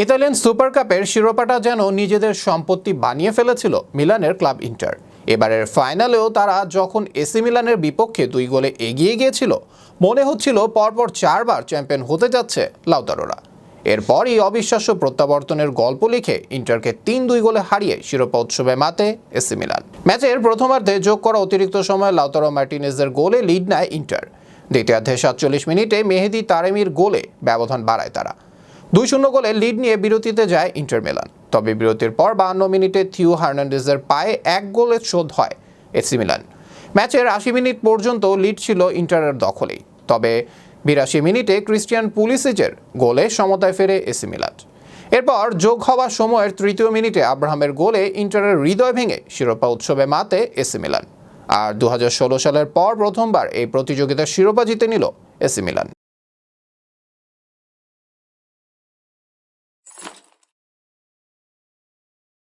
Italian super কাপের শিরোপাটা যেন নিজেদের সম্পত্তি বানিয়ে ফেলেছিল মিলানের ক্লাব ইন্টার। এবারের ফাইনালেও তারা যখন এসি মিলানের বিপক্ষে 2 গোলে এগিয়ে গিয়েছিল, মনে হচ্ছিল পরপর 4 বার চ্যাম্পিয়ন হতে যাচ্ছে লাউতারোরা। এরপরই অবিশ্বাস্য প্রত্যাবর্তনের গল্প লিখে ইন্টারকে 3-2 গোলে হারিয়ে শিরোপা উৎসবে মাতে এসি মিলান। ম্যাচের প্রথমার্ধে যোগ করা অতিরিক্ত সময় লাউতারো মার্টিনেজের গোলে লিড নেয় ইন্টার। দ্বিতীয়ার্ধে 47 মিনিটে মেহেদি তারেমির গোলে ব্যবধান বাড়ায় তারা। 2-0 গোলে লিড নিয়ে বিরতিতে যায় ইন্টার মিলান। তবে বিরতির পর 52 মিনিটে থিও হার্নান্ডেজের পায়ে 1 গোলের শোধ হয় এসি মিলান। ম্যাচের 80 মিনিট পর্যন্ত লিড ছিল ইন্টারের দখলেই। তবে 82 মিনিটে ক্রিস্টিয়ান পুলিসিচের গোলে সমতায় ফেরে এসি মিলান। এরপর যোগ হওয়া সময়ের 3য় মিনিটে আব্রাহামের গোলে ইন্টারের হৃদয় ভেঙে শিরোপা উৎসবে মাতে এসি মিলান। আর 2016 সালের পর প্রথমবার এই প্রতিযোগিতার শিরোপা জিতে নিল এসি মিলান।